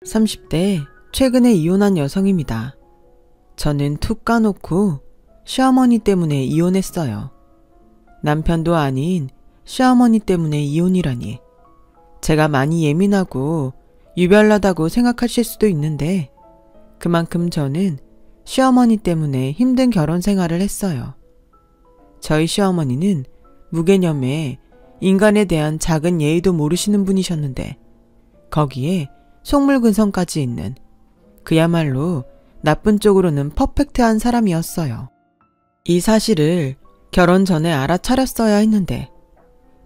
30대 최근에 이혼한 여성입니다. 저는 툭 까놓고 시어머니 때문에 이혼했어요. 남편도 아닌 시어머니 때문에 이혼이라니. 제가 많이 예민하고 유별나다고 생각하실 수도 있는데 그만큼 저는 시어머니 때문에 힘든 결혼 생활을 했어요. 저희 시어머니는 무개념에 인간에 대한 작은 예의도 모르시는 분이셨는데 거기에 속물근성까지 있는 그야말로 나쁜 쪽으로는 퍼펙트한 사람이었어요. 이 사실을 결혼 전에 알아차렸어야 했는데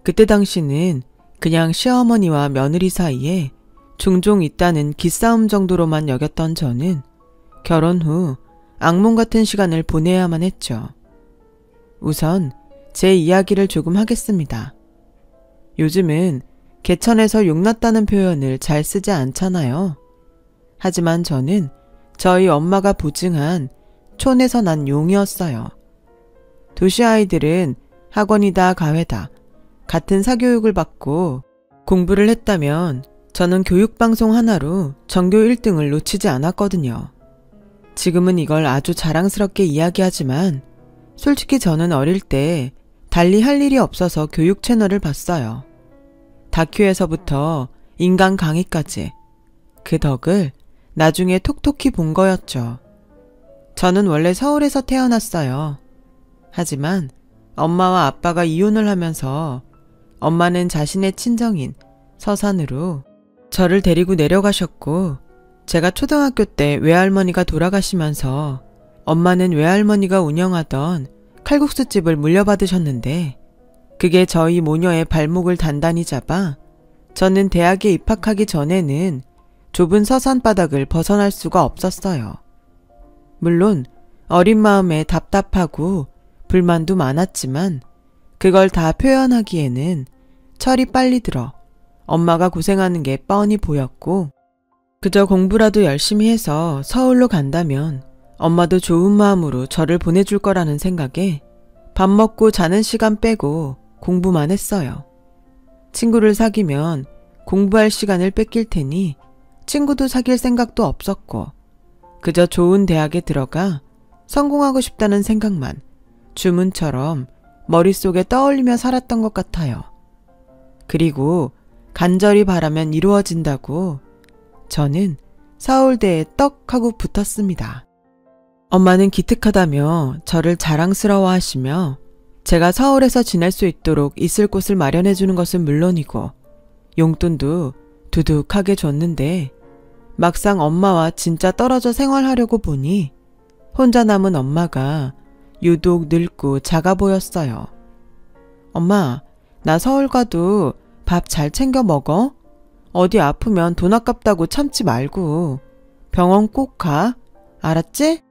그때 당시는 그냥 시어머니와 며느리 사이에 종종 있다는 기싸움 정도로만 여겼던 저는 결혼 후 악몽 같은 시간을 보내야만 했죠. 우선 제 이야기를 조금 하겠습니다. 요즘은 개천에서 용났다는 표현을 잘 쓰지 않잖아요. 하지만 저는 저희 엄마가 보증한 촌에서 난 용이었어요. 도시 아이들은 학원이다 가회다 같은 사교육을 받고 공부를 했다면 저는 교육방송 하나로 전교 1등을 놓치지 않았거든요. 지금은 이걸 아주 자랑스럽게 이야기하지만 솔직히 저는 어릴 때 달리 할 일이 없어서 교육 채널을 봤어요. 다큐에서부터 인간 강의까지 그 덕을 나중에 톡톡히 본 거였죠. 저는 원래 서울에서 태어났어요. 하지만 엄마와 아빠가 이혼을 하면서 엄마는 자신의 친정인 서산으로 저를 데리고 내려가셨고 제가 초등학교 때 외할머니가 돌아가시면서 엄마는 외할머니가 운영하던 칼국수집을 물려받으셨는데 그게 저희 모녀의 발목을 단단히 잡아 저는 대학에 입학하기 전에는 좁은 서산바닥을 벗어날 수가 없었어요. 물론 어린 마음에 답답하고 불만도 많았지만 그걸 다 표현하기에는 철이 빨리 들어 엄마가 고생하는 게 뻔히 보였고 그저 공부라도 열심히 해서 서울로 간다면 엄마도 좋은 마음으로 저를 보내줄 거라는 생각에 밥 먹고 자는 시간 빼고 공부만 했어요. 친구를 사귀면 공부할 시간을 뺏길 테니 친구도 사귈 생각도 없었고 그저 좋은 대학에 들어가 성공하고 싶다는 생각만 주문처럼 머릿속에 떠올리며 살았던 것 같아요. 그리고 간절히 바라면 이루어진다고 저는 서울대에 떡 하고 붙었습니다. 엄마는 기특하다며 저를 자랑스러워하시며 제가 서울에서 지낼 수 있도록 있을 곳을 마련해 주는 것은 물론이고 용돈도 두둑하게 줬는데 막상 엄마와 진짜 떨어져 생활하려고 보니 혼자 남은 엄마가 유독 늙고 작아 보였어요. 엄마, 나 서울 가도 밥 잘 챙겨 먹어? 어디 아프면 돈 아깝다고 참지 말고 병원 꼭 가. 알았지?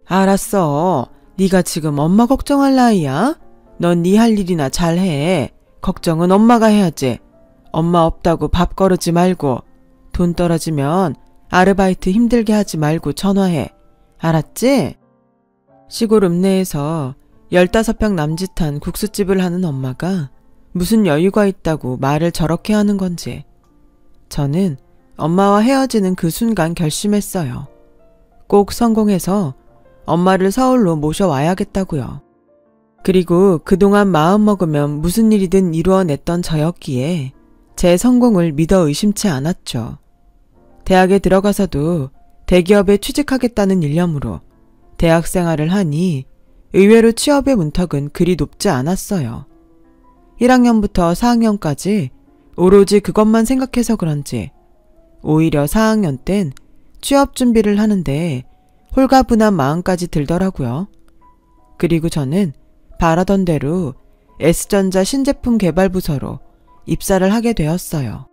알았어. 네가 지금 엄마 걱정할 나이야? 넌 네 할 일이나 잘해. 걱정은 엄마가 해야지. 엄마 없다고 밥 거르지 말고 돈 떨어지면 아르바이트 힘들게 하지 말고 전화해. 알았지? 시골 읍내에서 15평 남짓한 국수집을 하는 엄마가 무슨 여유가 있다고 말을 저렇게 하는 건지 저는 엄마와 헤어지는 그 순간 결심했어요. 꼭 성공해서 엄마를 서울로 모셔와야겠다고요. 그리고 그동안 마음먹으면 무슨 일이든 이루어냈던 저였기에 제 성공을 믿어 의심치 않았죠. 대학에 들어가서도 대기업에 취직하겠다는 일념으로 대학 생활을 하니 의외로 취업의 문턱은 그리 높지 않았어요. 1학년부터 4학년까지 오로지 그것만 생각해서 그런지 오히려 4학년 땐 취업 준비를 하는데 홀가분한 마음까지 들더라고요. 그리고 저는 바라던 대로 S전자 신제품 개발 부서로 입사를 하게 되었어요.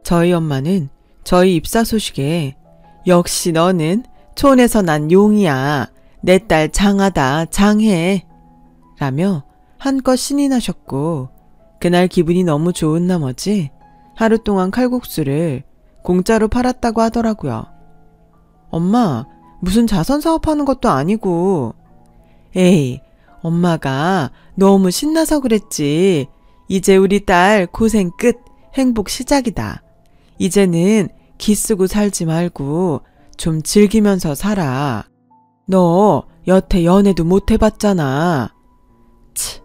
저희 엄마는 저희 입사 소식에 역시 너는 촌에서 난 용이야. 내 딸 장하다 장해 라며 한껏 신이 나셨고 그날 기분이 너무 좋은 나머지 하루 동안 칼국수를 공짜로 팔았다고 하더라고요. 엄마, 무슨 자선사업하는 것도 아니고. 에이, 엄마가 너무 신나서 그랬지. 이제 우리 딸 고생 끝, 행복 시작이다. 이제는 기쓰고 살지 말고 좀 즐기면서 살아. 너 여태 연애도 못 해봤잖아. 치,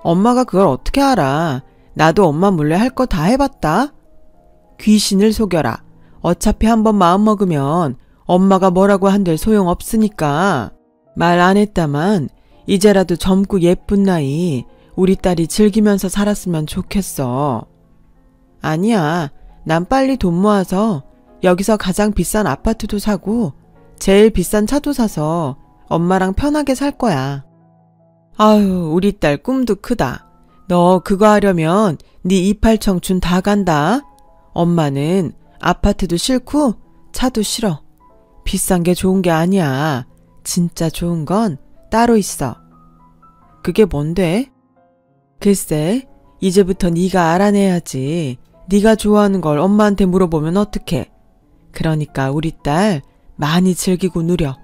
엄마가 그걸 어떻게 알아. 나도 엄마 몰래 할 거 다 해봤다. 귀신을 속여라. 어차피 한번 마음먹으면 엄마가 뭐라고 한들 소용없으니까. 말 안 했다만 이제라도 젊고 예쁜 나이 우리 딸이 즐기면서 살았으면 좋겠어. 아니야. 난 빨리 돈 모아서 여기서 가장 비싼 아파트도 사고 제일 비싼 차도 사서 엄마랑 편하게 살 거야. 아유, 우리 딸 꿈도 크다. 너 그거 하려면 네 이팔 청춘 다 간다. 엄마는 아파트도 싫고 차도 싫어. 비싼 게 좋은 게 아니야. 진짜 좋은 건 따로 있어. 그게 뭔데? 글쎄, 이제부터 네가 알아내야지. 네가 좋아하는 걸 엄마한테 물어보면 어떡해. 그러니까 우리 딸 많이 즐기고 누려.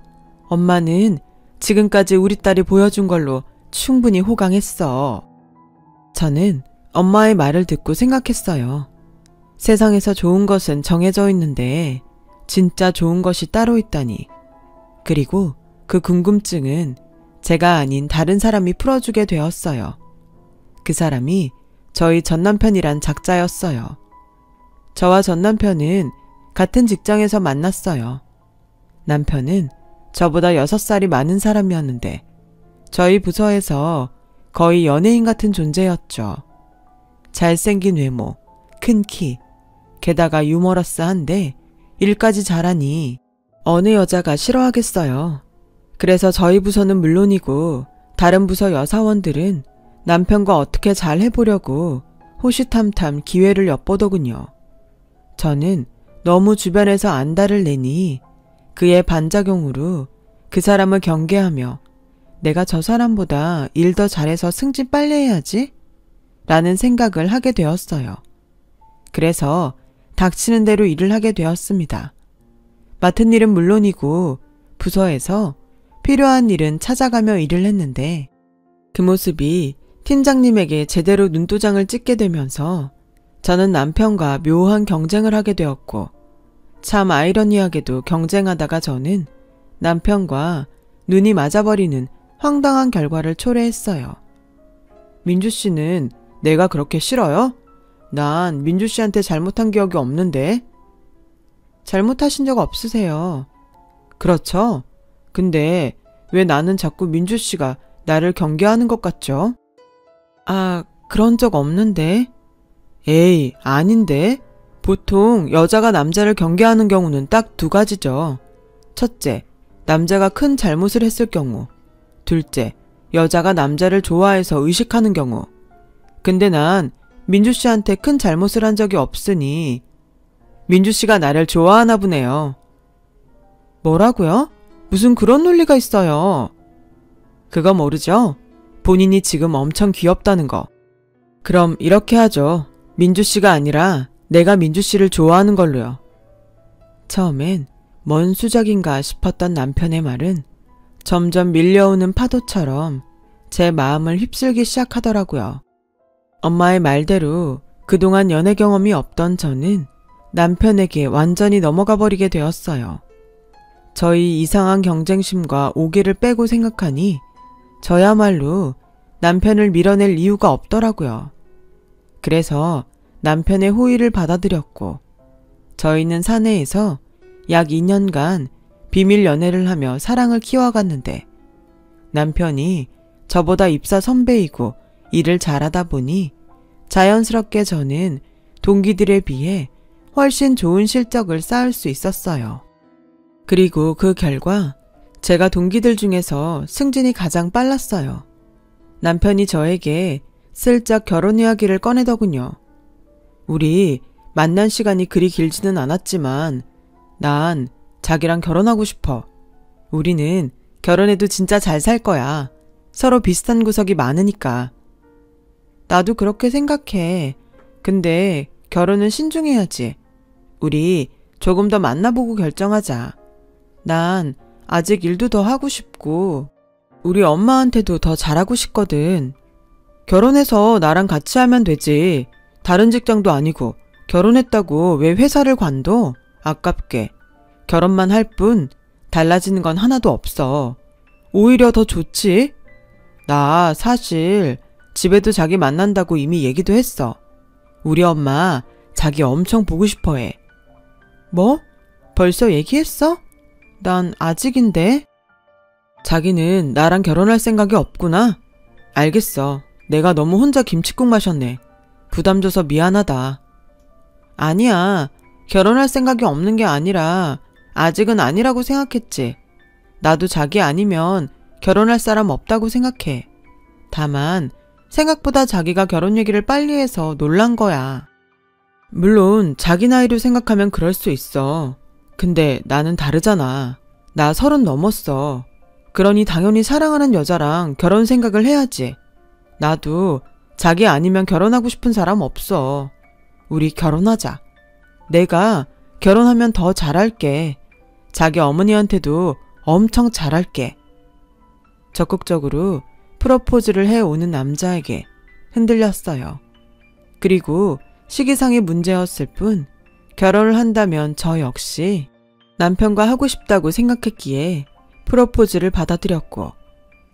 엄마는 지금까지 우리 딸이 보여준 걸로 충분히 호강했어. 저는 엄마의 말을 듣고 생각했어요. 세상에서 좋은 것은 정해져 있는데 진짜 좋은 것이 따로 있다니. 그리고 그 궁금증은 제가 아닌 다른 사람이 풀어주게 되었어요. 그 사람이 저희 전남편이란 작자였어요. 저와 전남편은 같은 직장에서 만났어요. 남편은 저보다 6살이 많은 사람이었는데 저희 부서에서 거의 연예인 같은 존재였죠. 잘생긴 외모, 큰 키, 게다가 유머러스한데 일까지 잘하니 어느 여자가 싫어하겠어요. 그래서 저희 부서는 물론이고 다른 부서 여사원들은 남편과 어떻게 잘 해보려고 호시탐탐 기회를 엿보더군요. 저는 너무 주변에서 안달을 내니 그의 반작용으로 그 사람을 경계하며 내가 저 사람보다 일 더 잘해서 승진 빨리 해야지? 라는 생각을 하게 되었어요. 그래서 닥치는 대로 일을 하게 되었습니다. 맡은 일은 물론이고 부서에서 필요한 일은 찾아가며 일을 했는데 그 모습이 팀장님에게 제대로 눈도장을 찍게 되면서 저는 남편과 묘한 경쟁을 하게 되었고 참 아이러니하게도 경쟁하다가 저는 남편과 눈이 맞아버리는 황당한 결과를 초래했어요. 민주 씨는 내가 그렇게 싫어요? 난 민주 씨한테 잘못한 기억이 없는데. 잘못하신 적 없으세요. 그렇죠? 근데 왜 나는 자꾸 민주 씨가 나를 경계하는 것 같죠? 아, 그런 적 없는데. 에이, 아닌데. 보통 여자가 남자를 경계하는 경우는 딱 2가지죠. 첫째, 남자가 큰 잘못을 했을 경우. 둘째, 여자가 남자를 좋아해서 의식하는 경우. 근데 난 민주 씨한테 큰 잘못을 한 적이 없으니 민주 씨가 나를 좋아하나 보네요. 뭐라고요? 무슨 그런 논리가 있어요. 그거 모르죠? 본인이 지금 엄청 귀엽다는 거. 그럼 이렇게 하죠. 민주 씨가 아니라 내가 민주 씨를 좋아하는 걸로요. 처음엔 뭔 수작인가 싶었던 남편의 말은 점점 밀려오는 파도처럼 제 마음을 휩쓸기 시작하더라고요. 엄마의 말대로 그동안 연애 경험이 없던 저는 남편에게 완전히 넘어가 버리게 되었어요. 저희 이상한 경쟁심과 오기를 빼고 생각하니 저야말로 남편을 밀어낼 이유가 없더라고요. 그래서 남편의 호의를 받아들였고 저희는 사내에서 약 2년간 비밀 연애를 하며 사랑을 키워갔는데 남편이 저보다 입사 선배이고 일을 잘하다 보니 자연스럽게 저는 동기들에 비해 훨씬 좋은 실적을 쌓을 수 있었어요. 그리고 그 결과 제가 동기들 중에서 승진이 가장 빨랐어요. 남편이 저에게 슬쩍 결혼 이야기를 꺼내더군요. 우리 만난 시간이 그리 길지는 않았지만 난 자기랑 결혼하고 싶어. 우리는 결혼해도 진짜 잘 살 거야. 서로 비슷한 구석이 많으니까. 나도 그렇게 생각해. 근데 결혼은 신중해야지. 우리 조금 더 만나보고 결정하자. 난 아직 일도 더 하고 싶고 우리 엄마한테도 더 잘하고 싶거든. 결혼해서 나랑 같이 하면 되지. 다른 직장도 아니고 결혼했다고 왜 회사를 관둬? 아깝게. 결혼만 할 뿐 달라지는 건 하나도 없어. 오히려 더 좋지? 나 사실 집에도 자기 만난다고 이미 얘기도 했어. 우리 엄마 자기 엄청 보고 싶어 해. 뭐? 벌써 얘기했어? 난 아직인데. 자기는 나랑 결혼할 생각이 없구나. 알겠어. 내가 너무 혼자 김칫국 마셨네. 부담 줘서 미안하다. 아니야. 결혼할 생각이 없는 게 아니라 아직은 아니라고 생각했지. 나도 자기 아니면 결혼할 사람 없다고 생각해. 다만 생각보다 자기가 결혼 얘기를 빨리 해서 놀란 거야. 물론 자기 나이로 생각하면 그럴 수 있어. 근데 나는 다르잖아. 나 30 넘었어. 그러니 당연히 사랑하는 여자랑 결혼 생각을 해야지. 나도 자기 아니면 결혼하고 싶은 사람 없어. 우리 결혼하자. 내가 결혼하면 더 잘할게. 자기 어머니한테도 엄청 잘할게. 적극적으로 프로포즈를 해오는 남자에게 흔들렸어요. 그리고 시기상의 문제였을 뿐 결혼을 한다면 저 역시 남편과 하고 싶다고 생각했기에 프로포즈를 받아들였고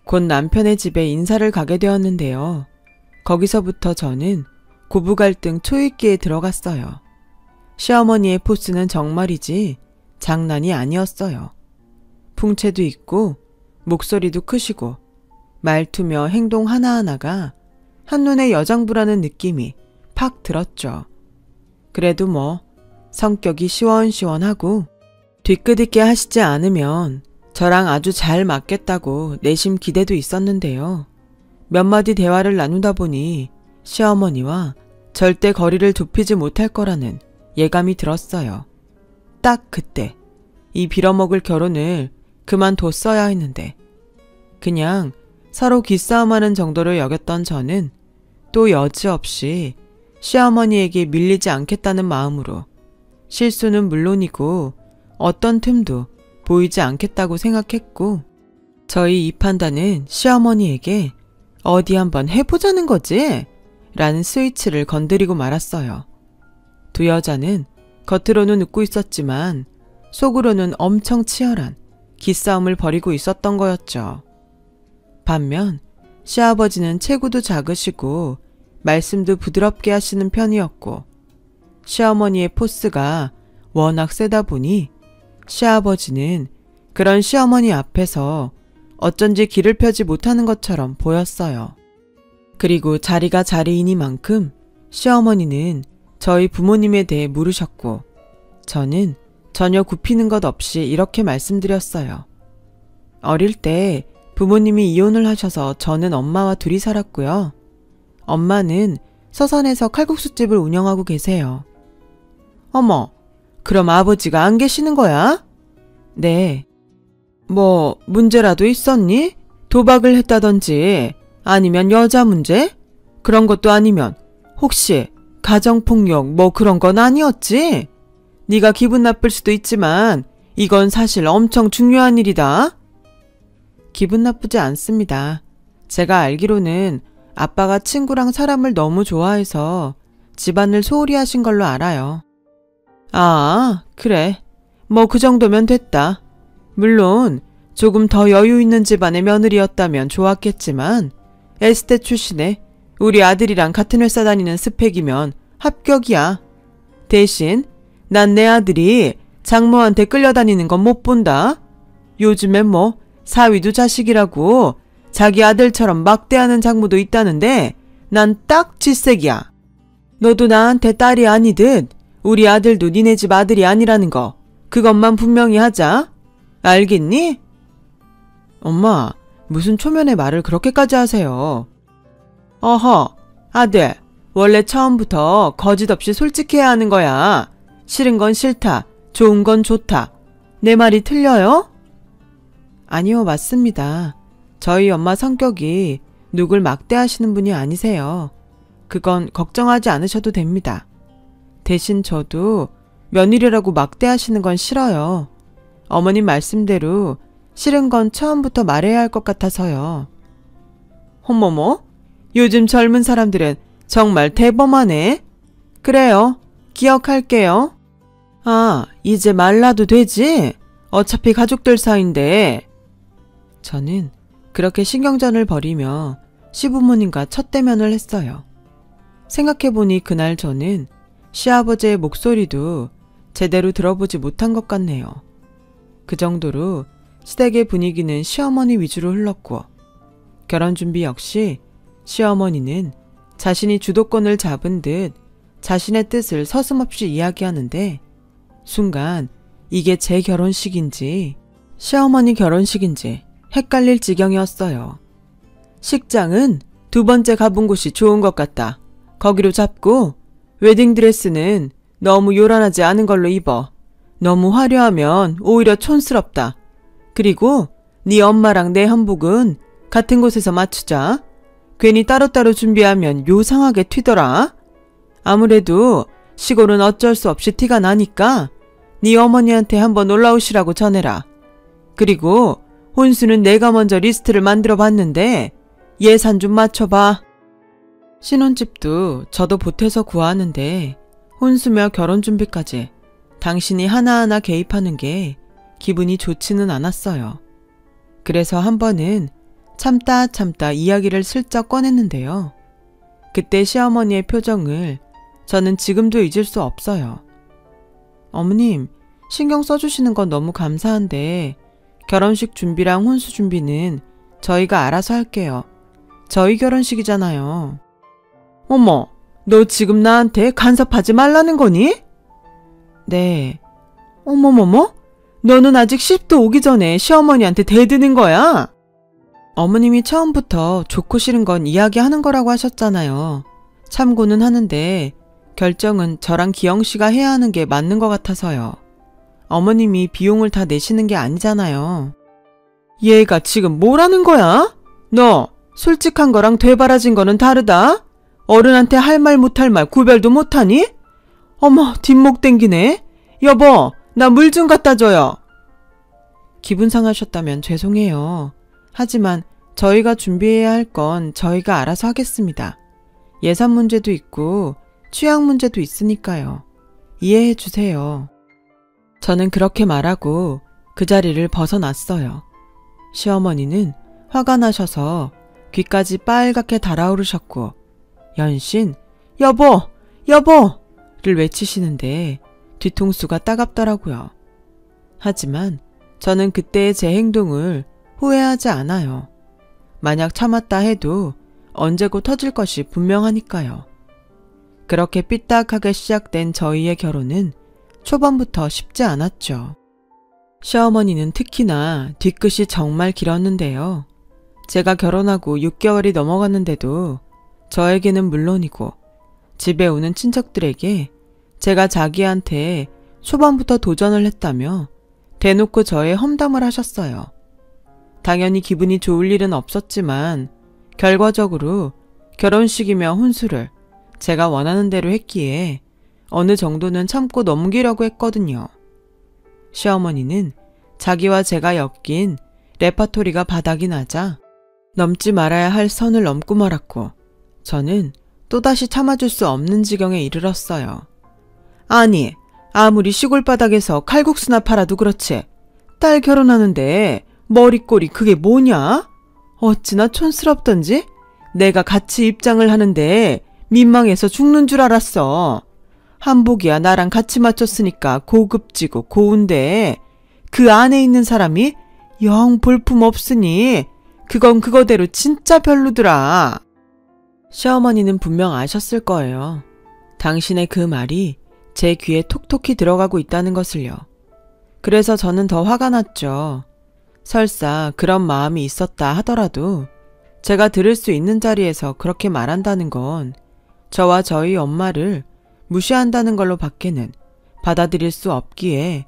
곧 남편의 집에 인사를 가게 되었는데요. 거기서부터 저는 고부 갈등 초입기에 들어갔어요. 시어머니의 포스는 정말이지 장난이 아니었어요. 풍채도 있고 목소리도 크시고 말투며 행동 하나하나가 한눈에 여장부라는 느낌이 팍 들었죠. 그래도 뭐 성격이 시원시원하고 뒤끝있게 하시지 않으면 저랑 아주 잘 맞겠다고 내심 기대도 있었는데요. 몇 마디 대화를 나누다 보니 시어머니와 절대 거리를 좁히지 못할 거라는 예감이 들었어요. 딱 그때 이 빌어먹을 결혼을 그만뒀어야 했는데 그냥 서로 기싸움하는 정도로 여겼던 저는 또 여지없이 시어머니에게 밀리지 않겠다는 마음으로 실수는 물론이고 어떤 틈도 보이지 않겠다고 생각했고 저희 이 판단은 시어머니에게 어디 한번 해보자는 거지? 라는 스위치를 건드리고 말았어요. 두 여자는 겉으로는 웃고 있었지만 속으로는 엄청 치열한 기싸움을 벌이고 있었던 거였죠. 반면 시아버지는 체구도 작으시고 말씀도 부드럽게 하시는 편이었고 시어머니의 포스가 워낙 세다 보니 시아버지는 그런 시어머니 앞에서 어쩐지 길을 펴지 못하는 것처럼 보였어요. 그리고 자리가 자리이니만큼 시어머니는 저희 부모님에 대해 물으셨고 저는 전혀 굽히는 것 없이 이렇게 말씀드렸어요. 어릴 때 부모님이 이혼을 하셔서 저는 엄마와 둘이 살았고요. 엄마는 서산에서 칼국수집을 운영하고 계세요. 어머, 그럼 아버지가 안 계시는 거야? 네. 뭐 문제라도 있었니? 도박을 했다든지 아니면 여자 문제? 그런 것도 아니면 혹시 가정폭력 뭐 그런 건 아니었지? 네가 기분 나쁠 수도 있지만 이건 사실 엄청 중요한 일이다. 기분 나쁘지 않습니다. 제가 알기로는 아빠가 친구랑 사람을 너무 좋아해서 집안을 소홀히 하신 걸로 알아요. 아, 그래. 뭐 그 정도면 됐다. 물론 조금 더 여유 있는 집안의 며느리였다면 좋았겠지만 S대 출신에 우리 아들이랑 같은 회사 다니는 스펙이면 합격이야. 대신 난 내 아들이 장모한테 끌려다니는 건 못 본다. 요즘엔 뭐 사위도 자식이라고 자기 아들처럼 막대하는 장모도 있다는데 난 딱 질색이야. 너도 나한테 딸이 아니듯 우리 아들도 니네 집 아들이 아니라는 거 그것만 분명히 하자. 알겠니? 엄마, 무슨 초면에 말을 그렇게까지 하세요. 어허, 아들, 원래 처음부터 거짓 없이 솔직해야 하는 거야. 싫은 건 싫다, 좋은 건 좋다. 내 말이 틀려요? 아니요, 맞습니다. 저희 엄마 성격이 누굴 막대하시는 분이 아니세요. 그건 걱정하지 않으셔도 됩니다. 대신 저도 며느리라고 막대하시는 건 싫어요. 어머님 말씀대로 싫은 건 처음부터 말해야 할 것 같아서요. 어머머, 요즘 젊은 사람들은 정말 대범하네. 그래요, 기억할게요. 아, 이제 말라도 되지? 어차피 가족들 사이인데. 저는 그렇게 신경전을 벌이며 시부모님과 첫 대면을 했어요. 생각해보니 그날 저는 시아버지의 목소리도 제대로 들어보지 못한 것 같네요. 그 정도로 시댁의 분위기는 시어머니 위주로 흘렀고, 결혼 준비 역시 시어머니는 자신이 주도권을 잡은 듯 자신의 뜻을 서슴없이 이야기하는데, 순간 이게 제 결혼식인지 시어머니 결혼식인지 헷갈릴 지경이었어요. 식장은 2번째 가본 곳이 좋은 것 같다. 거기로 잡고, 웨딩드레스는 너무 요란하지 않은 걸로 입어. 너무 화려하면 오히려 촌스럽다. 그리고 네 엄마랑 내 한복은 같은 곳에서 맞추자. 괜히 따로따로 준비하면 요상하게 튀더라. 아무래도 시골은 어쩔 수 없이 티가 나니까 네 어머니한테 한번 올라오시라고 전해라. 그리고 혼수는 내가 먼저 리스트를 만들어 봤는데 예산 좀 맞춰봐. 신혼집도 저도 보태서 구하는데 혼수며 결혼 준비까지 당신이 하나하나 개입하는 게 기분이 좋지는 않았어요. 그래서 한 번은 참다 이야기를 슬쩍 꺼냈는데요. 그때 시어머니의 표정을 저는 지금도 잊을 수 없어요. 어머님, 신경 써주시는 건 너무 감사한데 결혼식 준비랑 혼수 준비는 저희가 알아서 할게요. 저희 결혼식이잖아요. 어머, 너 지금 나한테 간섭하지 말라는 거니? 네. 어머머머? 너는 아직 10도 오기 전에 시어머니한테 대드는 거야? 어머님이 처음부터 좋고 싫은 건 이야기하는 거라고 하셨잖아요. 참고는 하는데 결정은 저랑 기영씨가 해야 하는 게 맞는 것 같아서요. 어머님이 비용을 다 내시는 게 아니잖아요. 얘가 지금 뭐라는 거야? 너 솔직한 거랑 되바라진 거는 다르다? 어른한테 할 말 못할 말 구별도 못하니? 어머, 뒷목 땡기네. 여보, 나 물 좀 갖다 줘요. 기분 상하셨다면 죄송해요. 하지만 저희가 준비해야 할 건 저희가 알아서 하겠습니다. 예산 문제도 있고 취향 문제도 있으니까요. 이해해 주세요. 저는 그렇게 말하고 그 자리를 벗어났어요. 시어머니는 화가 나셔서 귀까지 빨갛게 달아오르셨고 연신 여보! 여보!를 외치시는데 뒤통수가 따갑더라고요. 하지만 저는 그때의 제 행동을 후회하지 않아요. 만약 참았다 해도 언제고 터질 것이 분명하니까요. 그렇게 삐딱하게 시작된 저희의 결혼은 초반부터 쉽지 않았죠. 시어머니는 특히나 뒤끝이 정말 길었는데요. 제가 결혼하고 6개월이 넘어갔는데도 저에게는 물론이고 집에 오는 친척들에게 제가 자기한테 초반부터 도전을 했다며 대놓고 저의 험담을 하셨어요. 당연히 기분이 좋을 일은 없었지만 결과적으로 결혼식이며 혼수를 제가 원하는 대로 했기에 어느 정도는 참고 넘기려고 했거든요. 시어머니는 자기와 제가 엮인 레파토리가 바닥이 나자 넘지 말아야 할 선을 넘고 말았고 저는 또다시 참아줄 수 없는 지경에 이르렀어요. 아니, 아무리 시골 바닥에서 칼국수나 팔아도 그렇지. 딸 결혼하는데 머리꼴이 그게 뭐냐? 어찌나 촌스럽던지 내가 같이 입장을 하는데 민망해서 죽는 줄 알았어. 한복이야 나랑 같이 맞췄으니까 고급지고 고운데 그 안에 있는 사람이 영 볼품 없으니 그건 그거대로 진짜 별로더라. 시어머니는 분명 아셨을 거예요. 당신의 그 말이 제 귀에 톡톡히 들어가고 있다는 것을요. 그래서 저는 더 화가 났죠. 설사 그런 마음이 있었다 하더라도 제가 들을 수 있는 자리에서 그렇게 말한다는 건 저와 저희 엄마를 무시한다는 걸로 밖에는 받아들일 수 없기에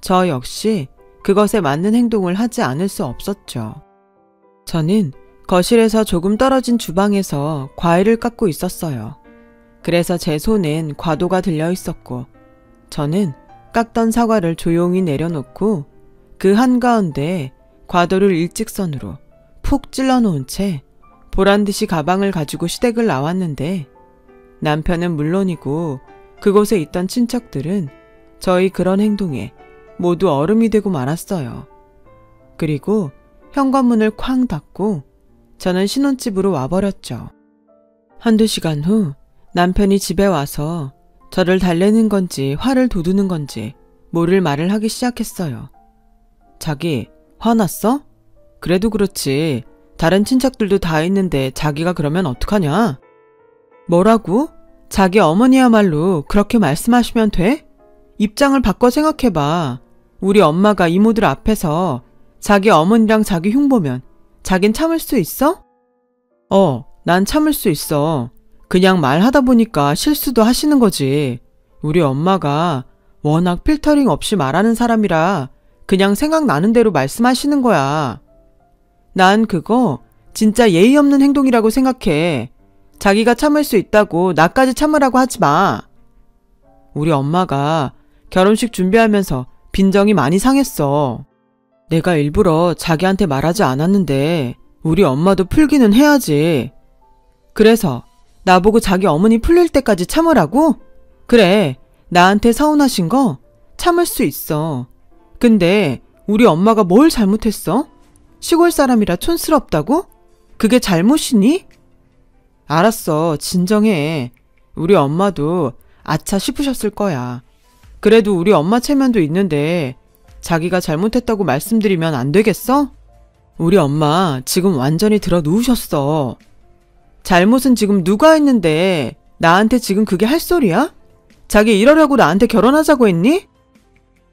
저 역시 그것에 맞는 행동을 하지 않을 수 없었죠. 저는 거실에서 조금 떨어진 주방에서 과일을 깎고 있었어요. 그래서 제 손엔 과도가 들려 있었고 저는 깎던 사과를 조용히 내려놓고 그 한가운데 과도를 일직선으로 푹 찔러놓은 채 보란듯이 가방을 가지고 시댁을 나왔는데 남편은 물론이고 그곳에 있던 친척들은 저희 그런 행동에 모두 얼음이 되고 말았어요. 그리고 현관문을 쾅 닫고 저는 신혼집으로 와버렸죠. 한두 시간 후 남편이 집에 와서 저를 달래는 건지 화를 돋우는 건지 모를 말을 하기 시작했어요. 자기, 화났어? 그래도 그렇지. 다른 친척들도 다 있는데 자기가 그러면 어떡하냐? 뭐라고? 자기 어머니야말로 그렇게 말씀하시면 돼? 입장을 바꿔 생각해봐. 우리 엄마가 이모들 앞에서 자기 어머니랑 자기 흉보면 자긴 참을 수 있어? 난 참을 수 있어. 그냥 말하다 보니까 실수도 하시는 거지. 우리 엄마가 워낙 필터링 없이 말하는 사람이라 그냥 생각나는 대로 말씀하시는 거야. 난 그거 진짜 예의 없는 행동이라고 생각해. 자기가 참을 수 있다고 나까지 참으라고 하지 마. 우리 엄마가 결혼식 준비하면서 빈정이 많이 상했어. 내가 일부러 자기한테 말하지 않았는데 우리 엄마도 풀기는 해야지. 그래서 나보고 자기 어머니 풀릴 때까지 참으라고? 그래, 나한테 서운하신 거 참을 수 있어. 근데 우리 엄마가 뭘 잘못했어? 시골 사람이라 촌스럽다고? 그게 잘못이니? 알았어, 진정해. 우리 엄마도 아차 싶으셨을 거야. 그래도 우리 엄마 체면도 있는데 자기가 잘못했다고 말씀드리면 안 되겠어? 우리 엄마 지금 완전히 들어 누우셨어. 잘못은 지금 누가 했는데 나한테 지금 그게 할 소리야? 자기 이러려고 나한테 결혼하자고 했니?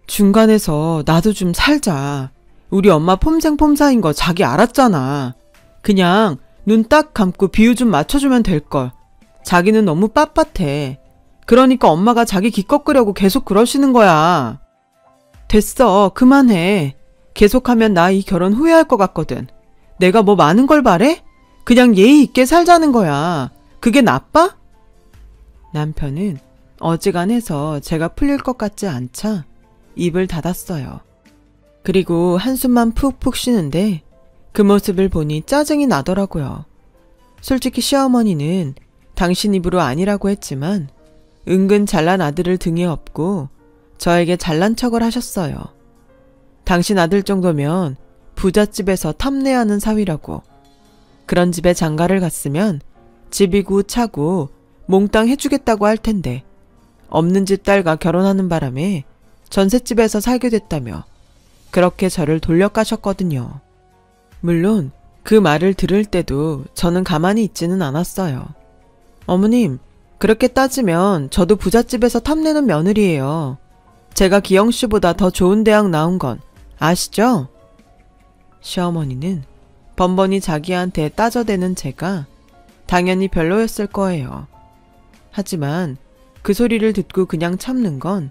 중간에서 나도 좀 살자. 우리 엄마 폼생폼사인 거 자기 알았잖아. 그냥 눈 딱 감고 비유 좀 맞춰주면 될걸. 자기는 너무 빳빳해. 그러니까 엄마가 자기 기껏 끄려고 계속 그러시는 거야. 됐어, 그만해. 계속하면 나 이 결혼 후회할 것 같거든. 내가 뭐 많은 걸 바래? 그냥 예의 있게 살자는 거야. 그게 나빠? 남편은 어지간해서 제가 풀릴 것 같지 않자 입을 닫았어요. 그리고 한숨만 푹푹 쉬는데 그 모습을 보니 짜증이 나더라고요. 솔직히 시어머니는 당신 입으로 아니라고 했지만 은근 잘난 아들을 등에 업고 저에게 잘난 척을 하셨어요. 당신 아들 정도면 부잣집에서 탐내하는 사위라고. 그런 집에 장가를 갔으면 집이고 차고 몽땅 해주겠다고 할 텐데 없는 집 딸과 결혼하는 바람에 전셋집에서 살게 됐다며 그렇게 저를 돌려가셨거든요. 물론 그 말을 들을 때도 저는 가만히 있지는 않았어요. 어머님, 그렇게 따지면 저도 부잣집에서 탐내는 며느리예요. 제가 기영씨보다 더 좋은 대학 나온 건 아시죠? 시어머니는 번번이 자기한테 따져대는 제가 당연히 별로였을 거예요. 하지만 그 소리를 듣고 그냥 참는 건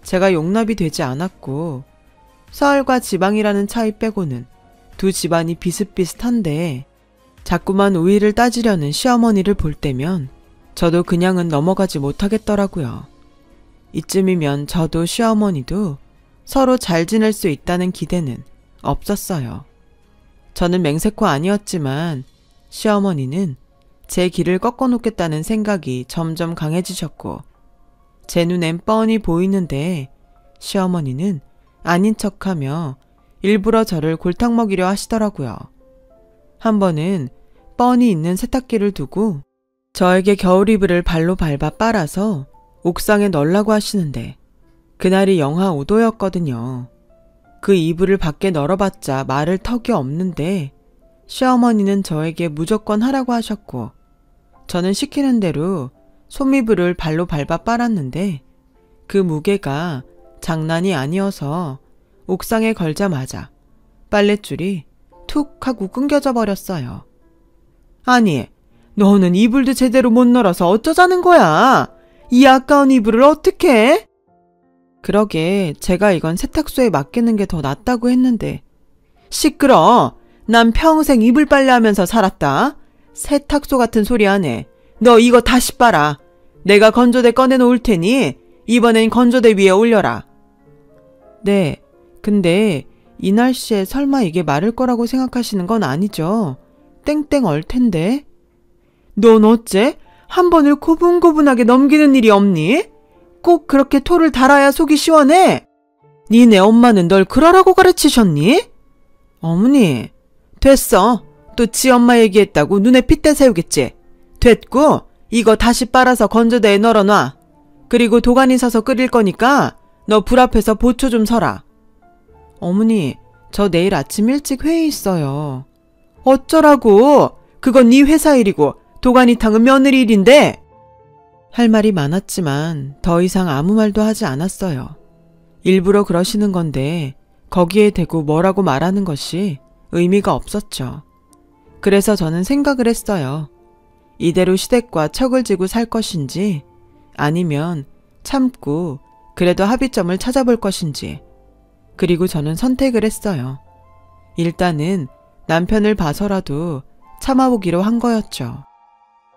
제가 용납이 되지 않았고 서울과 지방이라는 차이 빼고는 두 집안이 비슷비슷한데 자꾸만 우위를 따지려는 시어머니를 볼 때면 저도 그냥은 넘어가지 못하겠더라고요. 이쯤이면 저도 시어머니도 서로 잘 지낼 수 있다는 기대는 없었어요. 저는 맹세코 아니었지만 시어머니는 제 길을 꺾어놓겠다는 생각이 점점 강해지셨고 제 눈엔 뻔히 보이는데 시어머니는 아닌 척하며 일부러 저를 골탕 먹이려 하시더라고요. 한 번은 뻔히 있는 세탁기를 두고 저에게 겨울이불을 발로 밟아 빨아서 옥상에 널라고 하시는데 그날이 영하 5도였거든요. 그 이불을 밖에 널어봤자 말을 턱이 없는데 시어머니는 저에게 무조건 하라고 하셨고 저는 시키는 대로 솜이불을 발로 밟아 빨았는데 그 무게가 장난이 아니어서 옥상에 걸자마자 빨랫줄이 툭 하고 끊겨져 버렸어요. 아니, 너는 이불도 제대로 못 널어서 어쩌자는 거야? 이 아까운 이불을 어떡해? 그러게 제가 이건 세탁소에 맡기는 게 더 낫다고 했는데. 시끄러. 난 평생 이불 빨래하면서 살았다. 세탁소 같은 소리 하네. 너 이거 다시 빨아. 내가 건조대 꺼내놓을 테니 이번엔 건조대 위에 올려라. 네, 근데 이 날씨에 설마 이게 마를 거라고 생각하시는 건 아니죠? 땡땡 얼 텐데. 넌 어째 한 번을 고분고분하게 넘기는 일이 없니? 꼭 그렇게 토를 달아야 속이 시원해? 니네 엄마는 널 그러라고 가르치셨니? 어머니, 됐어. 또 지 엄마 얘기했다고 눈에 핏대 세우겠지. 됐고, 이거 다시 빨아서 건조대에 널어놔. 그리고 도가니 사서 끓일 거니까 너 불 앞에서 보초 좀 서라. 어머니, 저 내일 아침 일찍 회의 있어요. 어쩌라고? 그건 네 회사 일이고 도가니탕은 며느리 일인데. 할 말이 많았지만 더 이상 아무 말도 하지 않았어요. 일부러 그러시는 건데 거기에 대고 뭐라고 말하는 것이 의미가 없었죠. 그래서 저는 생각을 했어요. 이대로 시댁과 척을 지고 살 것인지 아니면 참고 그래도 합의점을 찾아볼 것인지. 그리고 저는 선택을 했어요. 일단은 남편을 봐서라도 참아보기로 한 거였죠.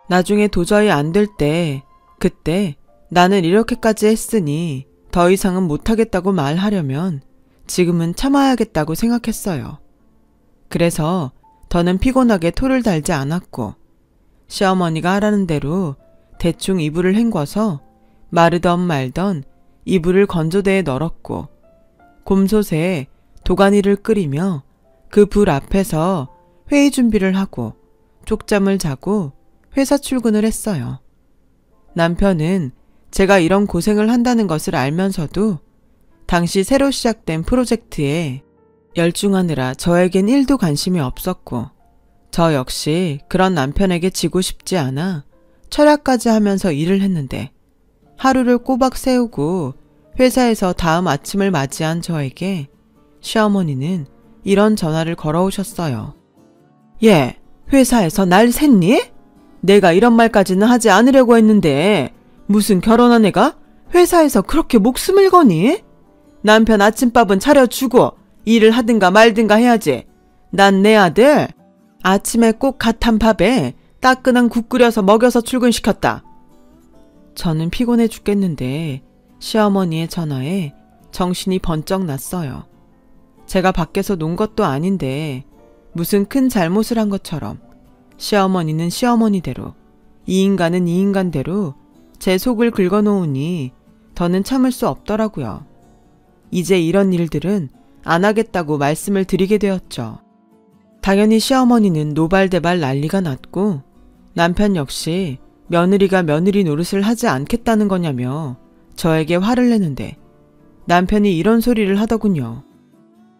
나중에 도저히 안 될 때, 그때 나는 이렇게까지 했으니 더 이상은 못하겠다고 말하려면 지금은 참아야겠다고 생각했어요. 그래서 더는 피곤하게 토를 달지 않았고 시어머니가 하라는 대로 대충 이불을 헹궈서 마르던 말던 이불을 건조대에 널었고 곰솥에 도가니를 끓이며 그 불 앞에서 회의 준비를 하고 쪽잠을 자고 회사 출근을 했어요. 남편은 제가 이런 고생을 한다는 것을 알면서도 당시 새로 시작된 프로젝트에 열중하느라 저에겐 1도 관심이 없었고 저 역시 그런 남편에게 지고 싶지 않아 철야까지 하면서 일을 했는데 하루를 꼬박 세우고 회사에서 다음 아침을 맞이한 저에게 시어머니는 이런 전화를 걸어오셨어요. 얘, 회사에서 날 샜니? 내가 이런 말까지는 하지 않으려고 했는데 무슨 결혼한 애가 회사에서 그렇게 목숨을 거니? 남편 아침밥은 차려주고 일을 하든가 말든가 해야지. 난 내 아들 아침에 꼭 갓 한 밥에 따끈한 국 끓여서 먹여서 출근시켰다. 저는 피곤해 죽겠는데 시어머니의 전화에 정신이 번쩍 났어요. 제가 밖에서 논 것도 아닌데 무슨 큰 잘못을 한 것처럼 시어머니는 시어머니대로 이 인간은 이 인간대로 제 속을 긁어놓으니 더는 참을 수 없더라고요. 이제 이런 일들은 안 하겠다고 말씀을 드리게 되었죠. 당연히 시어머니는 노발대발 난리가 났고 남편 역시 며느리가 며느리 노릇을 하지 않겠다는 거냐며 저에게 화를 내는데 남편이 이런 소리를 하더군요.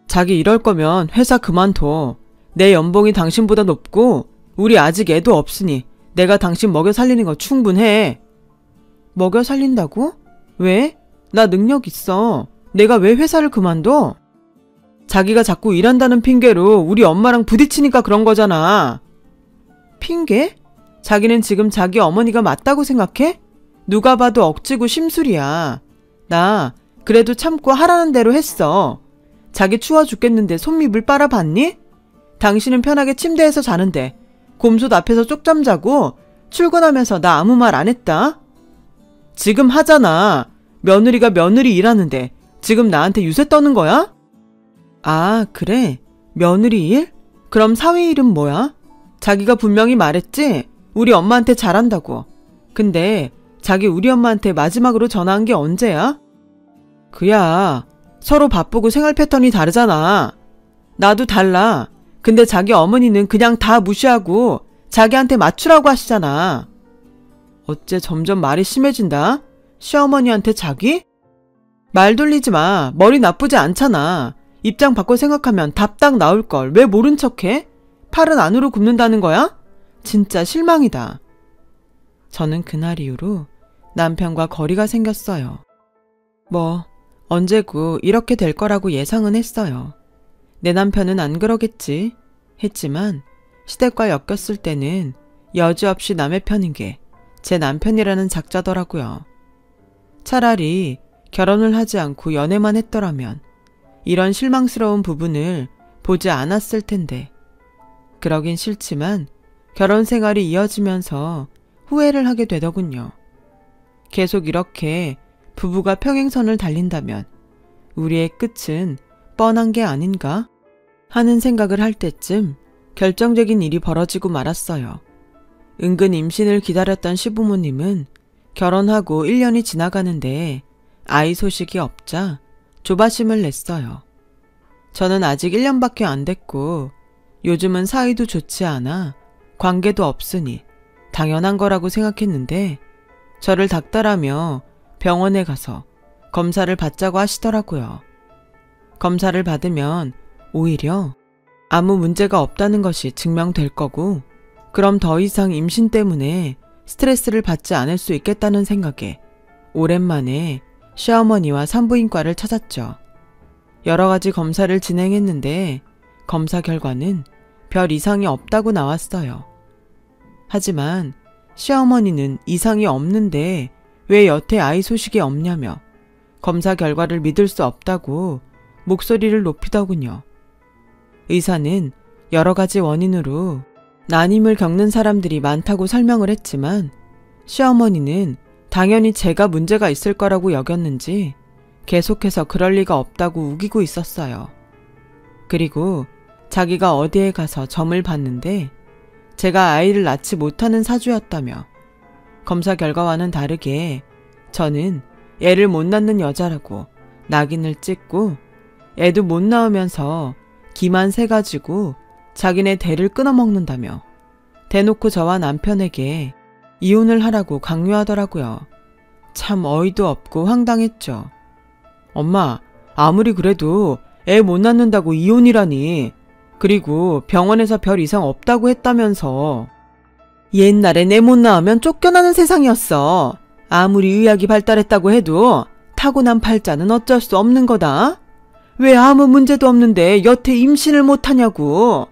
자기 이럴 거면 회사 그만둬. 내 연봉이 당신보다 높고 우리 아직 애도 없으니 내가 당신 먹여 살리는 거 충분해. 먹여 살린다고? 왜? 나 능력 있어. 내가 왜 회사를 그만둬? 자기가 자꾸 일한다는 핑계로 우리 엄마랑 부딪히니까 그런 거잖아. 핑계? 자기는 지금 자기 어머니가 맞다고 생각해? 누가 봐도 억지고 심술이야. 나 그래도 참고 하라는 대로 했어. 자기 추워 죽겠는데 손밑을 빨아봤니? 당신은 편하게 침대에서 자는데 곰솥 앞에서 쪽잠 자고 출근하면서 나 아무 말 안 했다? 지금 하잖아. 며느리가 며느리 일하는데 지금 나한테 유세 떠는 거야? 아, 그래? 며느리 일? 그럼 사위 일은 뭐야? 자기가 분명히 말했지? 우리 엄마한테 잘한다고. 근데 자기 우리 엄마한테 마지막으로 전화한 게 언제야? 그야 서로 바쁘고 생활 패턴이 다르잖아. 나도 달라. 근데 자기 어머니는 그냥 다 무시하고 자기한테 맞추라고 하시잖아. 어째 점점 말이 심해진다? 시어머니한테 자기? 말 돌리지 마. 머리 나쁘지 않잖아. 입장 바꿔 생각하면 답 딱 나올걸. 왜 모른 척해? 팔은 안으로 굽는다는 거야? 진짜 실망이다. 저는 그날 이후로 남편과 거리가 생겼어요. 뭐 언제고 이렇게 될 거라고 예상은 했어요. 내 남편은 안 그러겠지 했지만 시댁과 엮였을 때는 여지없이 남의 편인 게 제 남편이라는 작자더라고요. 차라리 결혼을 하지 않고 연애만 했더라면 이런 실망스러운 부분을 보지 않았을 텐데 그러긴 싫지만 결혼 생활이 이어지면서 후회를 하게 되더군요. 계속 이렇게 부부가 평행선을 달린다면 우리의 끝은 뻔한 게 아닌가 하는 생각을 할 때쯤 결정적인 일이 벌어지고 말았어요. 은근 임신을 기다렸던 시부모님은 결혼하고 1년이 지나가는데 아이 소식이 없자 조바심을 냈어요. 저는 아직 1년밖에 안 됐고 요즘은 사이도 좋지 않아 관계도 없으니 당연한 거라고 생각했는데 저를 닥달하며 병원에 가서 검사를 받자고 하시더라고요. 검사를 받으면 오히려 아무 문제가 없다는 것이 증명될 거고 그럼 더 이상 임신 때문에 스트레스를 받지 않을 수 있겠다는 생각에 오랜만에 시어머니와 산부인과를 찾았죠. 여러 가지 검사를 진행했는데 검사 결과는 별 이상이 없다고 나왔어요. 하지만 시어머니는 이상이 없는데 왜 여태 아이 소식이 없냐며 검사 결과를 믿을 수 없다고 목소리를 높이더군요. 의사는 여러 가지 원인으로 난임을 겪는 사람들이 많다고 설명을 했지만 시어머니는 당연히 제가 문제가 있을 거라고 여겼는지 계속해서 그럴 리가 없다고 우기고 있었어요. 그리고 자기가 어디에 가서 점을 봤는데 제가 아이를 낳지 못하는 사주였다며 검사 결과와는 다르게 저는 애를 못 낳는 여자라고 낙인을 찍고 애도 못 낳으면서 기만 세가지고 자기네 대를 끊어먹는다며 대놓고 저와 남편에게 이혼을 하라고 강요하더라고요. 참 어이도 없고 황당했죠. 엄마, 아무리 그래도 애 못 낳는다고 이혼이라니. 그리고 병원에서 별 이상 없다고 했다면서. 옛날엔 애 못 낳으면 쫓겨나는 세상이었어. 아무리 의학이 발달했다고 해도 타고난 팔자는 어쩔 수 없는 거다. 왜 아무 문제도 없는데 여태 임신을 못하냐고.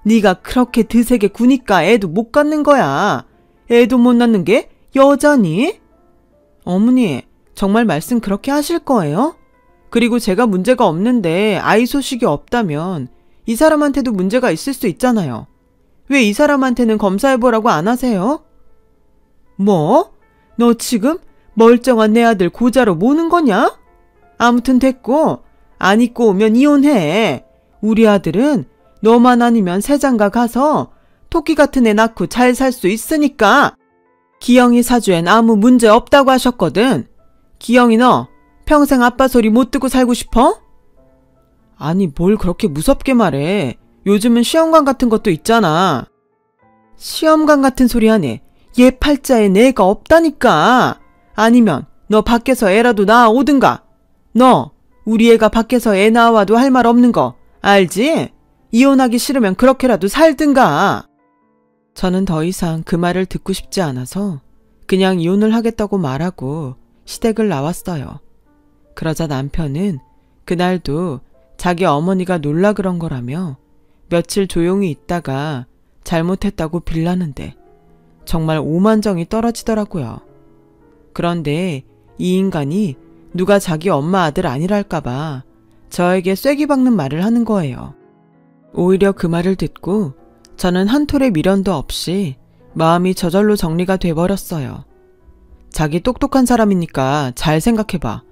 네가 그렇게 드세게 구니까 애도 못 갖는 거야. 애도 못 낳는 게 여자니? 어머니, 정말 말씀 그렇게 하실 거예요? 그리고 제가 문제가 없는데 아이 소식이 없다면 이 사람한테도 문제가 있을 수 있잖아요. 왜 이 사람한테는 검사해보라고 안 하세요? 뭐? 너 지금 멀쩡한 내 아들 고자로 모는 거냐? 아무튼 됐고 안 입고 오면 이혼해. 우리 아들은 너만 아니면 새장가 가서 토끼 같은 애 낳고 잘 살 수 있으니까. 기영이 사주엔 아무 문제 없다고 하셨거든. 기영이 너 평생 아빠 소리 못 듣고 살고 싶어? 아니 뭘 그렇게 무섭게 말해. 요즘은 시험관 같은 것도 있잖아. 시험관 같은 소리 하네. 얘 팔자에 내가 없다니까. 아니면 너 밖에서 애라도 낳아오든가. 너 우리 애가 밖에서 애 낳아와도 할 말 없는 거 알지? 이혼하기 싫으면 그렇게라도 살든가. 저는 더 이상 그 말을 듣고 싶지 않아서 그냥 이혼을 하겠다고 말하고 시댁을 나왔어요. 그러자 남편은 그날도 자기 어머니가 놀라 그런 거라며 며칠 조용히 있다가 잘못했다고 빌라는데 정말 오만정이 떨어지더라고요. 그런데 이 인간이 누가 자기 엄마 아들 아니랄까봐 저에게 쐐기 박는 말을 하는 거예요. 오히려 그 말을 듣고 저는 한 톨의 미련도 없이 마음이 저절로 정리가 돼버렸어요. 자기 똑똑한 사람이니까 잘 생각해봐.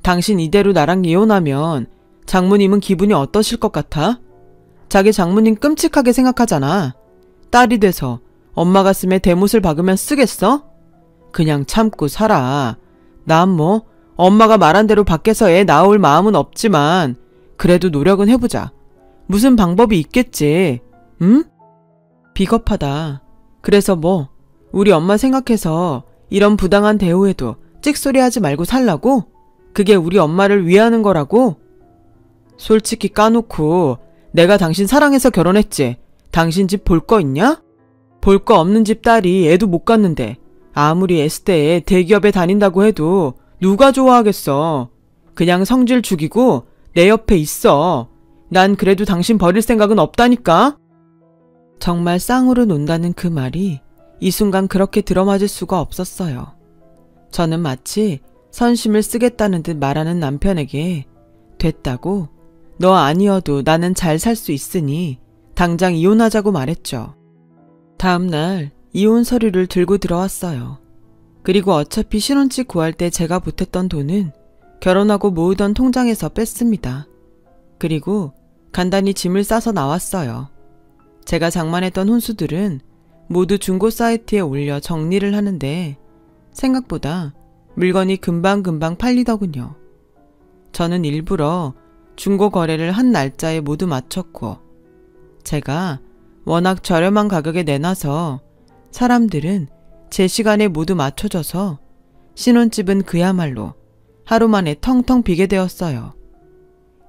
당신 이대로 나랑 이혼하면 장모님은 기분이 어떠실 것 같아? 자기 장모님 끔찍하게 생각하잖아. 딸이 돼서 엄마 가슴에 대못을 박으면 쓰겠어? 그냥 참고 살아. 난 뭐 엄마가 말한 대로 밖에서 애 낳을 마음은 없지만 그래도 노력은 해보자. 무슨 방법이 있겠지. 응? 비겁하다. 그래서 뭐 우리 엄마 생각해서 이런 부당한 대우에도 찍소리 하지 말고 살라고? 그게 우리 엄마를 위하는 거라고? 솔직히 까놓고 내가 당신 사랑해서 결혼했지. 당신 집 볼 거 있냐? 볼 거 없는 집 딸이 애도 못 갖는데 아무리 S대에 대기업에 다닌다고 해도 누가 좋아하겠어. 그냥 성질 죽이고 내 옆에 있어. 난 그래도 당신 버릴 생각은 없다니까. 정말 쌍으로 논다는 그 말이 이 순간 그렇게 들어맞을 수가 없었어요. 저는 마치 선심을 쓰겠다는 듯 말하는 남편에게 됐다고? 너 아니어도 나는 잘 살 수 있으니 당장 이혼하자고 말했죠. 다음 날 이혼 서류를 들고 들어왔어요. 그리고 어차피 신혼집 구할 때 제가 보탰던 돈은 결혼하고 모으던 통장에서 뺐습니다. 그리고 간단히 짐을 싸서 나왔어요. 제가 장만했던 혼수들은 모두 중고 사이트에 올려 정리를 하는데 생각보다 물건이 금방금방 팔리더군요. 저는 일부러 중고 거래를 한 날짜에 모두 맞췄고, 제가 워낙 저렴한 가격에 내놔서 사람들은 제 시간에 모두 맞춰져서 신혼집은 그야말로 하루 만에 텅텅 비게 되었어요.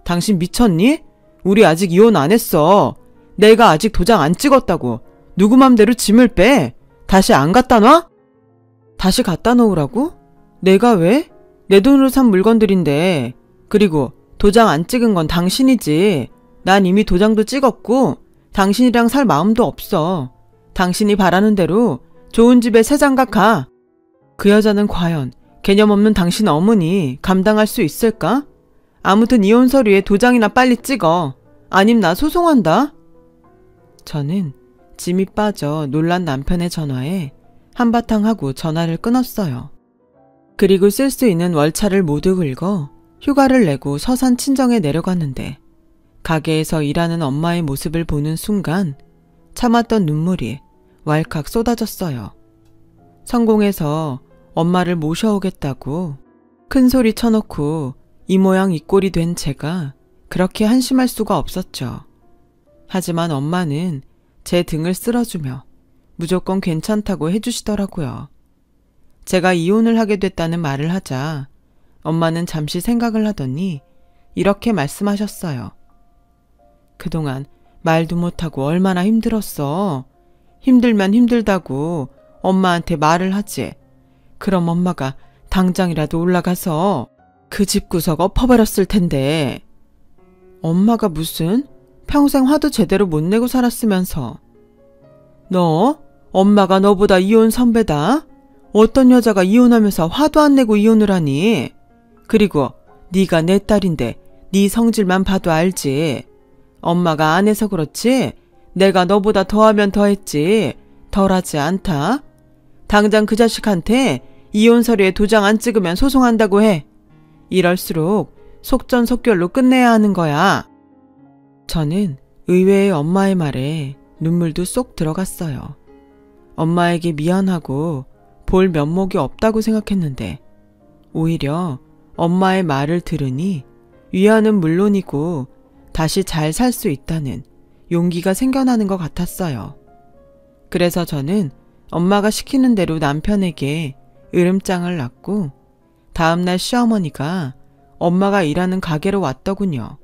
당신 미쳤니? 우리 아직 이혼 안 했어. 내가 아직 도장 안 찍었다고. 누구 맘대로 짐을 빼. 다시 안 갖다 놔? 다시 갖다 놓으라고? 내가 왜? 내 돈으로 산 물건들인데. 그리고 도장 안 찍은 건 당신이지. 난 이미 도장도 찍었고 당신이랑 살 마음도 없어. 당신이 바라는 대로 좋은 집에 새 장가 가. 그 여자는 과연 개념 없는 당신 어머니 감당할 수 있을까? 아무튼 이혼 서류에 도장이나 빨리 찍어. 아님 나 소송한다. 저는 짐이 빠져 놀란 남편의 전화에 한바탕 하고 전화를 끊었어요. 그리고 쓸 수 있는 월차를 모두 긁어 휴가를 내고 서산 친정에 내려갔는데, 가게에서 일하는 엄마의 모습을 보는 순간 참았던 눈물이 왈칵 쏟아졌어요. 성공해서 엄마를 모셔오겠다고 큰 소리 쳐놓고 이 모양 이 꼴이 된 제가 그렇게 한심할 수가 없었죠. 하지만 엄마는 제 등을 쓸어주며 무조건 괜찮다고 해주시더라고요. 제가 이혼을 하게 됐다는 말을 하자 엄마는 잠시 생각을 하더니 이렇게 말씀하셨어요. 그동안 말도 못하고 얼마나 힘들었어. 힘들면 힘들다고 엄마한테 말을 하지. 그럼 엄마가 당장이라도 올라가서 그 집구석 엎어버렸을 텐데. 엄마가 무슨? 평생 화도 제대로 못 내고 살았으면서. 너? 엄마가 너보다 이혼 선배다? 어떤 여자가 이혼하면서 화도 안 내고 이혼을 하니? 그리고 네가 내 딸인데 네 성질만 봐도 알지. 엄마가 안 해서 그렇지 내가 너보다 더하면 더했지 덜하지 않다. 당장 그 자식한테 이혼 서류에 도장 안 찍으면 소송한다고 해. 이럴수록 속전속결로 끝내야 하는 거야. 저는 의외의 엄마의 말에 눈물도 쏙 들어갔어요. 엄마에게 미안하고 볼 면목이 없다고 생각했는데 오히려 엄마의 말을 들으니 위안은 물론이고 다시 잘 살 수 있다는 용기가 생겨나는 것 같았어요. 그래서 저는 엄마가 시키는 대로 남편에게 으름장을 놨고 다음날 시어머니가 엄마가 일하는 가게로 왔더군요.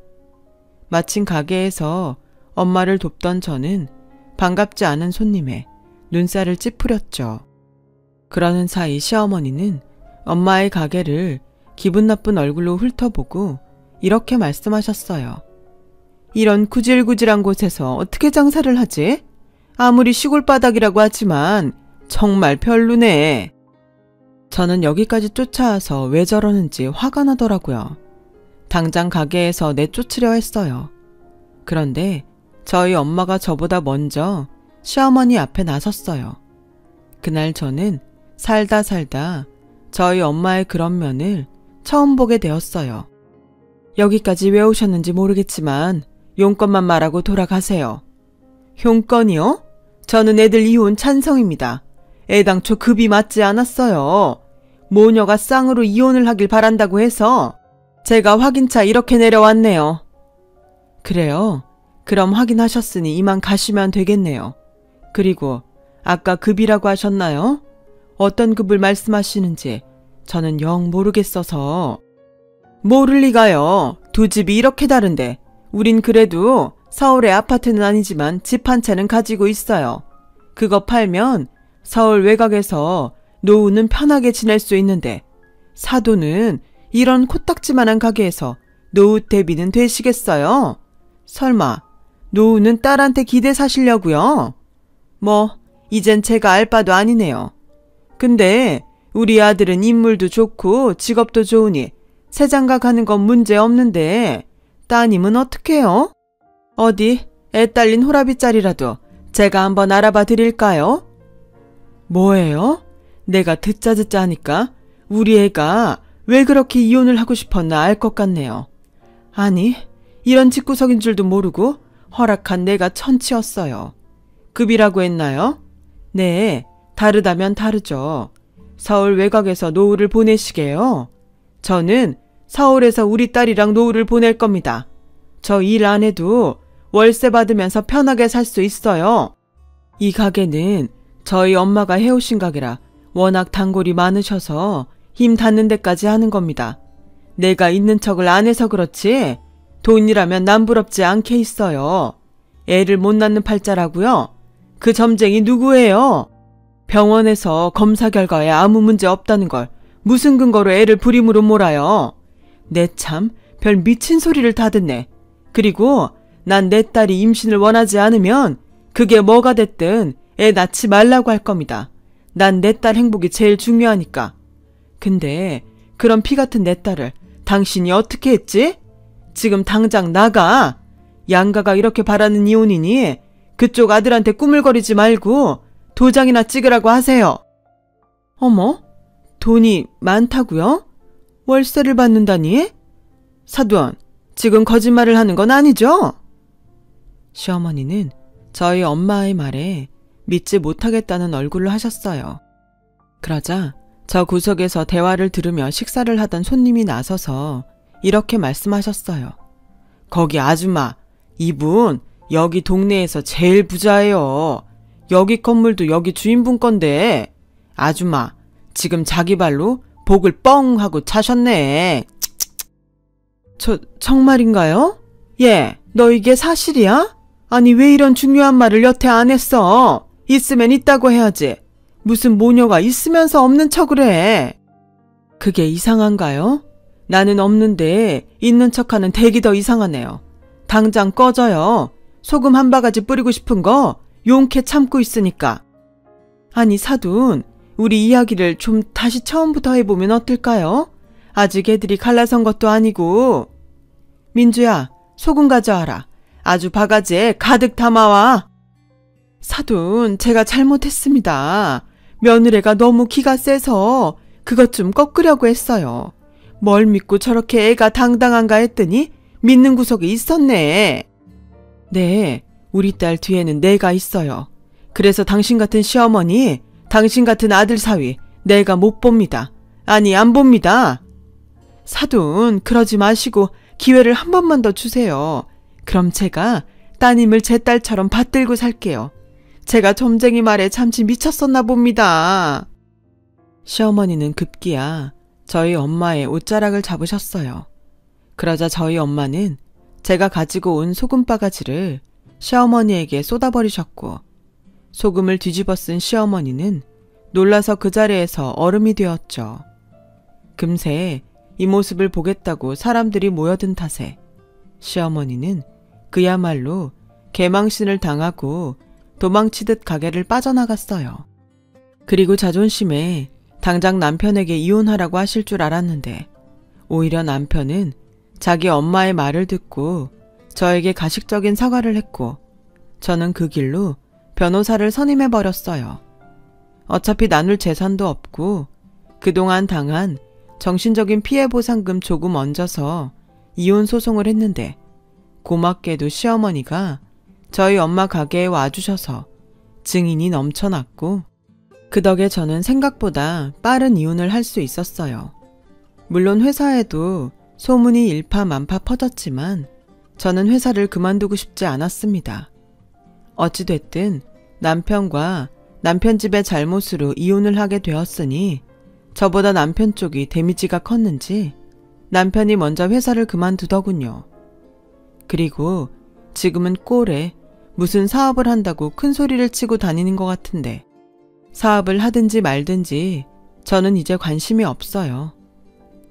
마침 가게에서 엄마를 돕던 저는 반갑지 않은 손님에 눈살을 찌푸렸죠. 그러는 사이 시어머니는 엄마의 가게를 기분 나쁜 얼굴로 훑어보고 이렇게 말씀하셨어요. 이런 구질구질한 곳에서 어떻게 장사를 하지? 아무리 시골 바닥이라고 하지만 정말 별로네. 저는 여기까지 쫓아와서 왜 저러는지 화가 나더라고요. 당장 가게에서 내쫓으려 했어요. 그런데 저희 엄마가 저보다 먼저 시어머니 앞에 나섰어요. 그날 저는 살다 저희 엄마의 그런 면을 처음 보게 되었어요. 여기까지 왜 오셨는지 모르겠지만 용건만 말하고 돌아가세요. 용건이요? 저는 애들 이혼 찬성입니다. 애당초 급이 맞지 않았어요. 모녀가 쌍으로 이혼을 하길 바란다고 해서 제가 확인차 이렇게 내려왔네요. 그래요? 그럼 확인하셨으니 이만 가시면 되겠네요. 그리고 아까 급이라고 하셨나요? 어떤 급을 말씀하시는지 저는 영 모르겠어서. 모를 리가요. 두 집이 이렇게 다른데 우린 그래도 서울의 아파트는 아니지만 집 한 채는 가지고 있어요. 그거 팔면 서울 외곽에서 노후는 편하게 지낼 수 있는데 사도는 이런 코딱지만한 가게에서 노후 대비는 되시겠어요? 설마 노후는 딸한테 기대 사시려고요? 뭐 이젠 제가 알 바도 아니네요. 근데 우리 아들은 인물도 좋고 직업도 좋으니 새장가 가는 건 문제 없는데 따님은 어떡해요? 어디 애 딸린 호라비짜리라도 제가 한번 알아봐 드릴까요? 뭐예요? 내가 듣자 하니까 우리 애가 왜 그렇게 이혼을 하고 싶었나 알 것 같네요. 아니 이런 집구석인 줄도 모르고 허락한 내가 천치였어요. 급이라고 했나요? 네, 다르다면 다르죠. 서울 외곽에서 노후를 보내시게요? 저는 서울에서 우리 딸이랑 노후를 보낼 겁니다. 저 일 안 해도 월세 받으면서 편하게 살 수 있어요. 이 가게는 저희 엄마가 해오신 가게라 워낙 단골이 많으셔서 힘 닿는 데까지 하는 겁니다. 내가 있는 척을 안 해서 그렇지 돈이라면 남부럽지 않게 있어요. 애를 못 낳는 팔자라고요? 그 점쟁이 누구예요? 병원에서 검사 결과에 아무 문제 없다는 걸 무슨 근거로 애를 불임으로 몰아요? 내 참 별 미친 소리를 다 듣네. 그리고 난 내 딸이 임신을 원하지 않으면 그게 뭐가 됐든 애 낳지 말라고 할 겁니다. 난 내 딸 행복이 제일 중요하니까. 근데 그런 피 같은 내 딸을 당신이 어떻게 했지? 지금 당장 나가. 양가가 이렇게 바라는 이혼이니 그쪽 아들한테 꾸물거리지 말고 도장이나 찍으라고 하세요. 어머, 돈이 많다고요? 월세를 받는다니? 사돈, 지금 거짓말을 하는 건 아니죠? 시어머니는 저희 엄마의 말에 믿지 못하겠다는 얼굴을 하셨어요. 그러자 저 구석에서 대화를 들으며 식사를 하던 손님이 나서서 이렇게 말씀하셨어요. 거기 아줌마, 이분 여기 동네에서 제일 부자예요. 여기 건물도 여기 주인분 건데 아줌마 지금 자기 발로 복을 뻥 하고 차셨네. 정말인가요? 예, 너 이게 사실이야? 아니 왜 이런 중요한 말을 여태 안 했어? 있으면 있다고 해야지. 무슨 모녀가 있으면서 없는 척을 해. 그게 이상한가요? 나는 없는데 있는 척하는 댁이 더 이상하네요. 당장 꺼져요. 소금 한 바가지 뿌리고 싶은 거 용케 참고 있으니까. 아니 사돈, 우리 이야기를 좀 다시 처음부터 해보면 어떨까요? 아직 애들이 갈라선 것도 아니고. 민주야, 소금 가져와라. 아주 바가지에 가득 담아와. 사돈, 제가 잘못했습니다. 며느리가 너무 기가 세서 그것 좀 꺾으려고 했어요. 뭘 믿고 저렇게 애가 당당한가 했더니 믿는 구석이 있었네. 네, 우리 딸 뒤에는 내가 있어요. 그래서 당신 같은 시어머니, 당신 같은 아들 사위 내가 못 봅니다. 아니 안 봅니다. 사돈, 그러지 마시고 기회를 한 번만 더 주세요. 그럼 제가 따님을 제 딸처럼 받들고 살게요. 제가 점쟁이 말에 잠시 미쳤었나 봅니다. 시어머니는 급기야 저희 엄마의 옷자락을 잡으셨어요. 그러자 저희 엄마는 제가 가지고 온 소금 바가지를 시어머니에게 쏟아버리셨고 소금을 뒤집어 쓴 시어머니는 놀라서 그 자리에서 얼음이 되었죠. 금세 이 모습을 보겠다고 사람들이 모여든 탓에 시어머니는 그야말로 개망신을 당하고 도망치듯 가게를 빠져나갔어요. 그리고 자존심에 당장 남편에게 이혼하라고 하실 줄 알았는데 오히려 남편은 자기 엄마의 말을 듣고 저에게 가식적인 사과를 했고 저는 그 길로 변호사를 선임해버렸어요. 어차피 나눌 재산도 없고 그동안 당한 정신적인 피해보상금 조금 얹어서 이혼 소송을 했는데 고맙게도 시어머니가 저희 엄마 가게에 와주셔서 증인이 넘쳐났고 그 덕에 저는 생각보다 빠른 이혼을 할 수 있었어요. 물론 회사에도 소문이 일파만파 퍼졌지만 저는 회사를 그만두고 싶지 않았습니다. 어찌됐든 남편과 남편 집의 잘못으로 이혼을 하게 되었으니 저보다 남편 쪽이 데미지가 컸는지 남편이 먼저 회사를 그만두더군요. 그리고 지금은 꼴에 무슨 사업을 한다고 큰 소리를 치고 다니는 것 같은데 사업을 하든지 말든지 저는 이제 관심이 없어요.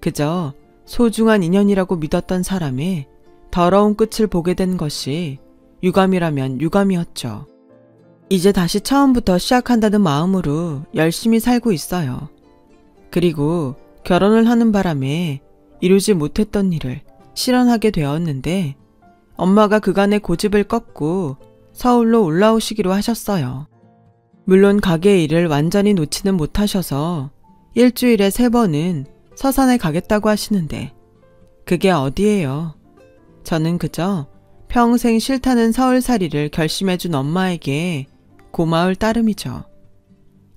그저 소중한 인연이라고 믿었던 사람의 더러운 끝을 보게 된 것이 유감이라면 유감이었죠. 이제 다시 처음부터 시작한다는 마음으로 열심히 살고 있어요. 그리고 결혼을 하는 바람에 이루지 못했던 일을 실현하게 되었는데 엄마가 그간의 고집을 꺾고 서울로 올라오시기로 하셨어요. 물론 가게 일을 완전히 놓지는 못하셔서 일주일에 3번은 서산에 가겠다고 하시는데 그게 어디예요. 저는 그저 평생 싫다는 서울살이를 결심해준 엄마에게 고마울 따름이죠.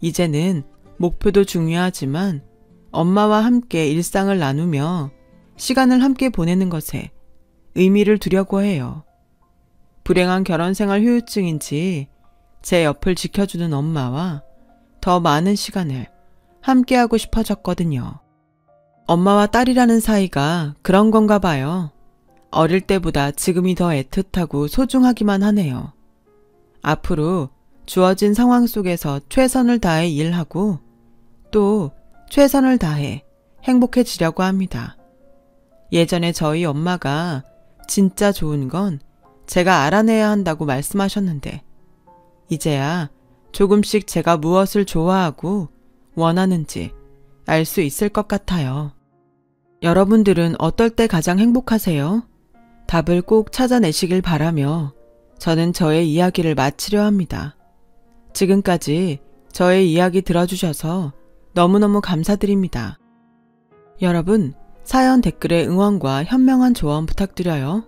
이제는 목표도 중요하지만 엄마와 함께 일상을 나누며 시간을 함께 보내는 것에 의미를 두려고 해요. 불행한 결혼 생활 후유증인지 제 옆을 지켜주는 엄마와 더 많은 시간을 함께하고 싶어졌거든요. 엄마와 딸이라는 사이가 그런 건가 봐요. 어릴 때보다 지금이 더 애틋하고 소중하기만 하네요. 앞으로 주어진 상황 속에서 최선을 다해 일하고 또 최선을 다해 행복해지려고 합니다. 예전에 저희 엄마가 진짜 좋은 건 제가 알아내야 한다고 말씀하셨는데 이제야 조금씩 제가 무엇을 좋아하고 원하는지 알 수 있을 것 같아요. 여러분들은 어떨 때 가장 행복하세요? 답을 꼭 찾아내시길 바라며 저는 저의 이야기를 마치려 합니다. 지금까지 저의 이야기 들어주셔서 너무너무 감사드립니다. 여러분, 사연 댓글에 응원과 현명한 조언 부탁드려요.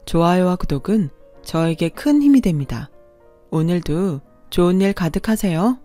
좋아요와 구독은 저에게 큰 힘이 됩니다. 오늘도 좋은 일 가득하세요.